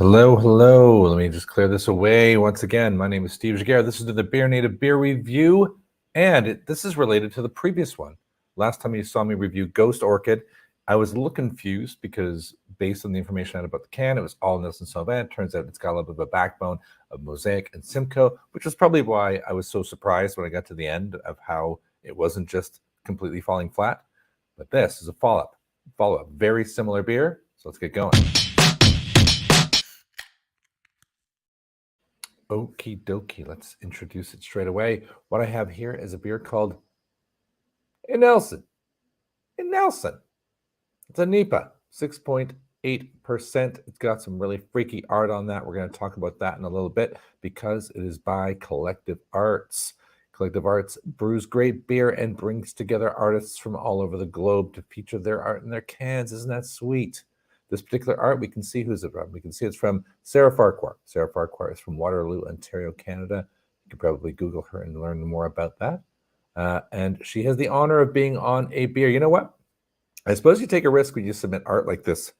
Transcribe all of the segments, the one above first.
Hello, hello. Let me just clear this away once again. My name is Steve Jaguar. This is the Beer Native Beer Review, and this is related to the previous one. Last time you saw me review Ghost Orchid, I was a little confused because based on the information I had about the can, it was all Nelson Sauvin. Turns out it's got a little bit of a backbone of Mosaic and Simcoe, which was probably why I was so surprised when I got to the end of how it wasn't just completely falling flat. But this is a follow-up, very similar beer. So let's get going. Okie dokie, let's introduce it straight away. What I have here is a beer called Nelson. It's a NEPA, 6.8%. It's got some really freaky art on that. We're going to talk about that in a little bit because it is by Collective Arts. Collective Arts brews great beer and brings together artists from all over the globe to feature their art in their cans. Isn't that sweet? This particular art, we can see who's it from. We can see it's from Sarah Farquhar. Sarah Farquhar is from Waterloo, Ontario, Canada. You can probably Google her and learn more about that. And she has the honor of being on a beer. You know what? I suppose you take a risk when you submit art like this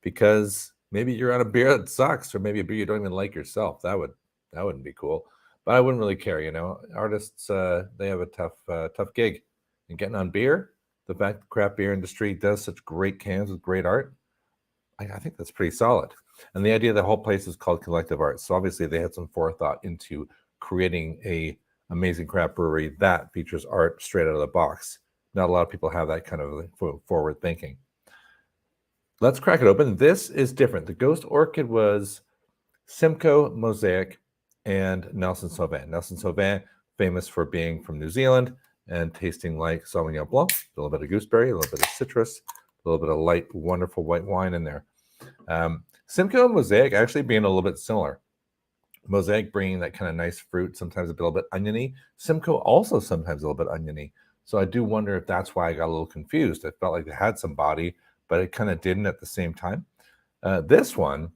because maybe you're on a beer that sucks, or maybe a beer you don't even like yourself. That wouldn't be cool. But I wouldn't really care, you know. Artists, they have a tough gig. And getting on beer, the fact the craft beer industry does such great cans with great art, I think that's pretty solid. And the idea of the whole place is called Collective Arts. So obviously they had some forethought into creating a amazing craft brewery that features art straight out of the box. Not a lot of people have that kind of forward thinking. Let's crack it open. This is different. The Ghost Orchid was Simcoe, Mosaic, and Nelson Sauvin. Nelson Sauvin, famous for being from New Zealand and tasting like Sauvignon Blanc, a little bit of gooseberry, a little bit of citrus, a little bit of light, wonderful white wine in there. Simcoe and Mosaic actually being a little bit similar. Mosaic bringing that kind of nice fruit, sometimes a little bit oniony. Simcoe also sometimes a little bit oniony. So I do wonder if that's why I got a little confused. I felt like it had some body, but it kind of didn't at the same time. This one,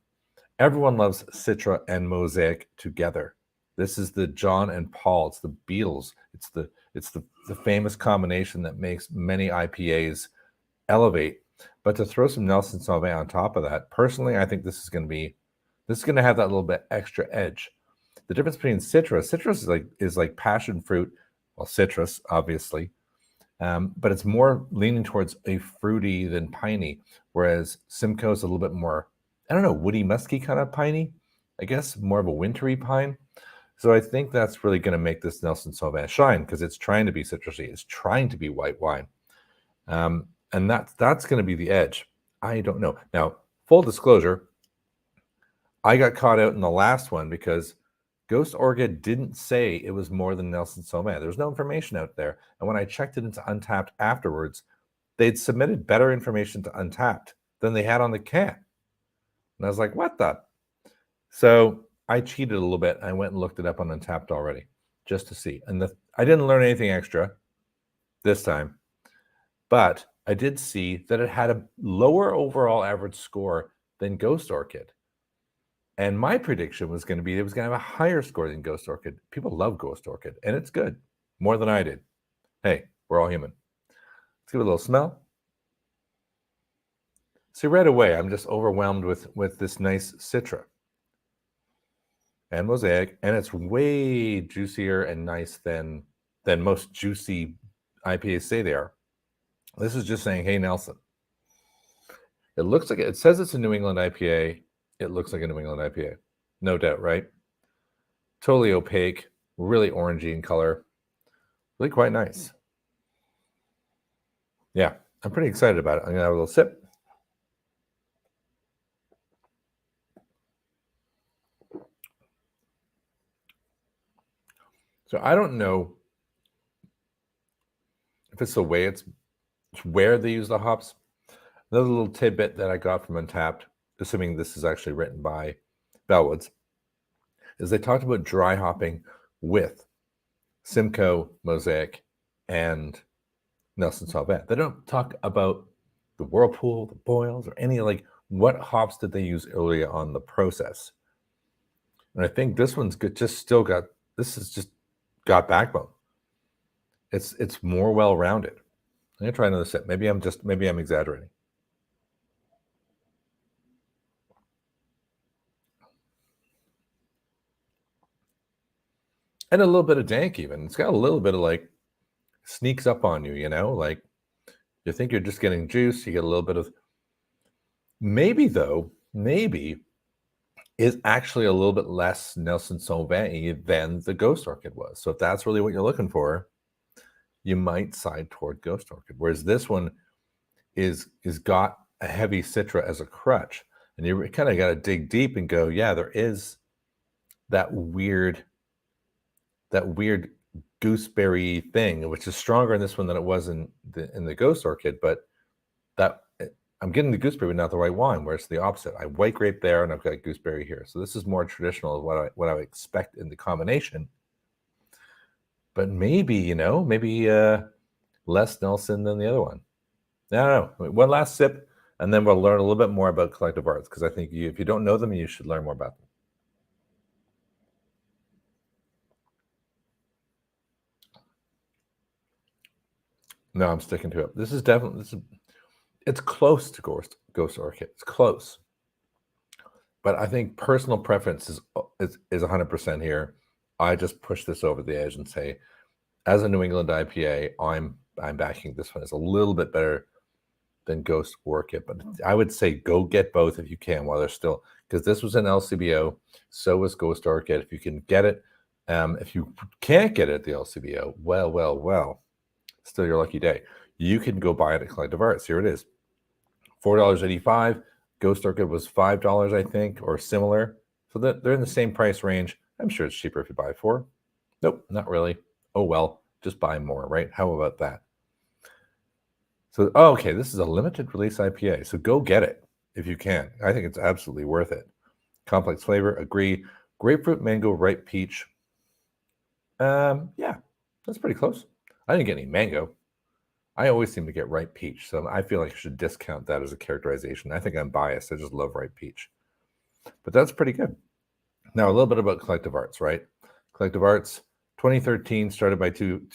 everyone loves Citra and Mosaic together. This is the John and Paul. It's the Beatles. It's the famous combination that makes many IPAs elevate. But to throw some Nelson Sauvin on top of that, personally, I think this is going to have that little bit extra edge. The difference between citrus is like passion fruit, well, citrus obviously, but it's more leaning towards a fruity than piney, whereas Simcoe is a little bit more, I don't know, woody, musky kind of piney, I guess, more of a wintry pine. So I think that's really going to make this Nelson Sauvin shine because it's trying to be citrusy, it's trying to be white wine. And that's going to be the edge. I don't know. Now, full disclosure, I got caught out in the last one because Ghost Orchid didn't say it was more than Nelson Sauvin. There's no information out there. And when I checked it into Untappd afterwards, they'd submitted better information to Untappd than they had on the can. And I was like, what the? So I cheated a little bit. I went and looked it up on Untappd already just to see. And I didn't learn anything extra this time, but I did see that it had a lower overall average score than Ghost Orchid. And my prediction was going to be it was going to have a higher score than Ghost Orchid. People love Ghost Orchid, and it's good. More than I did. Hey, we're all human. Let's give it a little smell. See, right away, I'm just overwhelmed with this nice citra and Mosaic, and it's way juicier and nice than most juicy IPAs say they are. This is just saying, hey, Nelson. It looks like it says it's a New England IPA. It looks like a New England IPA. No doubt, right? Totally opaque, really orangey in color. Really quite nice. Yeah, I'm pretty excited about it. I'm going to have a little sip. So I don't know if it's the way it's where they use the hops. Another little tidbit that I got from Untappd, assuming this is actually written by Bellwoods, is they talked about dry hopping with Simcoe, Mosaic, and Nelson Sauvin. They don't talk about the whirlpool, the boils, or any like what hops did they use earlier on the process. And I think this one's good. This has just got backbone. It's more well-rounded. I'm gonna try another sip. Maybe I'm exaggerating. and a little bit of dank even. It's got a little bit of like sneaks up on you, you know, like you think you're just getting juice, you get a little bit of maybe is actually a little bit less Nelson Sauvin than the Ghost Orchid was. So if that's really what you're looking for, you might side toward Ghost Orchid. Whereas this one is got a heavy citra as a crutch, and you kind of got to dig deep and go, yeah, there is that weird gooseberry thing, which is stronger in this one than it was in the Ghost Orchid, but that I'm getting the gooseberry, not the white wine, where it's the opposite. I white grape there, and I've got gooseberry here. So this is more traditional of what I would expect in the combination. But maybe, you know, maybe less Nelson than the other one. I don't know. One last sip, and then we'll learn a little bit more about collective arts, because I think if you don't know them, you should learn more about them. No, I'm sticking to it. This is definitely it's close to Ghost Orchid. It's close, but I think personal preference is 100% here. I just push this over the edge and say, as a New England IPA, I'm backing this one. It's a little bit better than Ghost Orchid, but I would say go get both if you can while they're still, because this was an LCBO, so was Ghost Orchid. If you can get it, if you can't get it at the LCBO, well, still your lucky day. You can go buy it at Collective Arts. Here it is, $4.85. Ghost Orchid was $5, I think, or similar. So they're in the same price range. I'm sure it's cheaper if you buy 4. Nope, not really. Oh well, just buy more, right? How about that? So, okay, this is a limited release IPA, so go get it if you can. I think it's absolutely worth it. Complex flavor, agree. Grapefruit, mango, ripe peach. Yeah, that's pretty close. I didn't get any mango. I always seem to get ripe peach, so I feel like I should discount that as a characterization. I think I'm biased. I just love ripe peach. But that's pretty good. Now, a little bit about Collective Arts, right? Collective Arts, 2013, started by two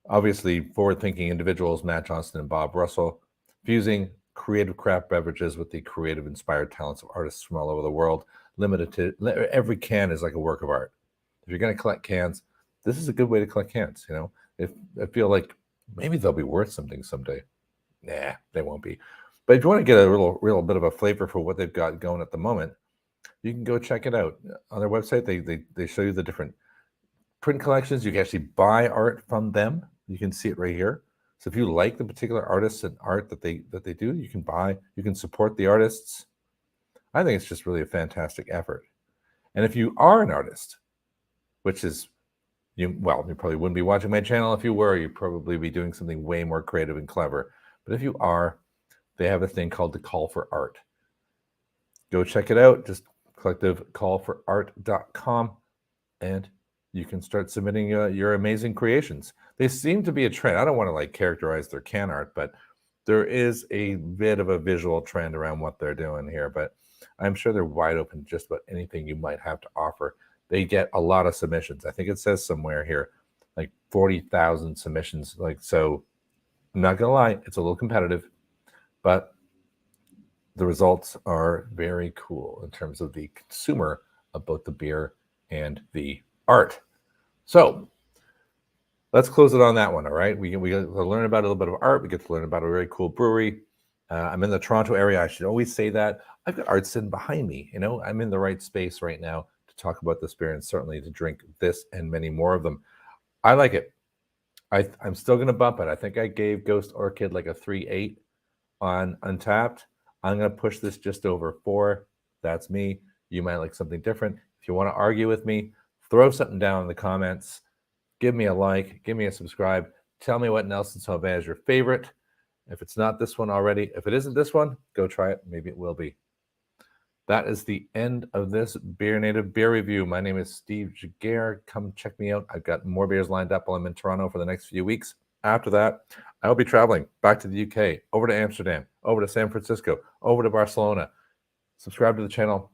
obviously forward-thinking individuals, Matt Johnston and Bob Russell, fusing creative craft beverages with the creative, inspired talents of artists from all over the world. Limited to every can is like a work of art. If you're going to collect cans, this is a good way to collect cans. You know, if I feel like maybe they'll be worth something someday. Nah, they won't be. But if you want to get a real bit of a flavor for what they've got going at the moment, you can go check it out on their website. They show you the different print collections. You can actually buy art from them. You can see it right here. So if you like the particular artists and art that they do, you can buy. You can support the artists. I think it's just really a fantastic effort. And if you are an artist, which is you probably wouldn't be watching my channel. If you were, you'd probably be doing something way more creative and clever. But if you are, they have a thing called the Call for Art. Go check it out. Just collectivecallforart.com, and you can start submitting your amazing creations. They seem to be a trend. I don't want to like characterize their can art, but there is a bit of a visual trend around what they're doing here. But I'm sure they're wide open to just about anything you might have to offer. They get a lot of submissions. I think it says somewhere here, like 40,000 submissions. Like, so I'm not gonna lie, it's a little competitive, but the results are very cool in terms of the consumer of both the beer and the art. So let's close it on that one. All right, we get to learn about a little bit of art. We get to learn about a very cool brewery. I'm in the Toronto area. I should always say that. I've got art sitting behind me. You know, I'm in the right space right now to talk about this beer and certainly to drink this and many more of them. I like it. I'm still going to bump it. I think I gave Ghost Orchid like a 3.8 on Untapped. I'm going to push this just over 4. That's me. You might like something different. If you want to argue with me, throw something down in the comments. Give me a like. Give me a subscribe. Tell me what Nelson Sauvin is your favorite. If it's not this one already, if it isn't this one, go try it. Maybe it will be. That is the end of this Beer Native beer review. My name is Steve Giguere. Come check me out. I've got more beers lined up while I'm in Toronto for the next few weeks. After that, I will be traveling back to the UK, over to Amsterdam, over to San Francisco, over to Barcelona. Subscribe to the channel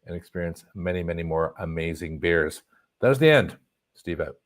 and experience many, many more amazing beers. That is the end. Steve out.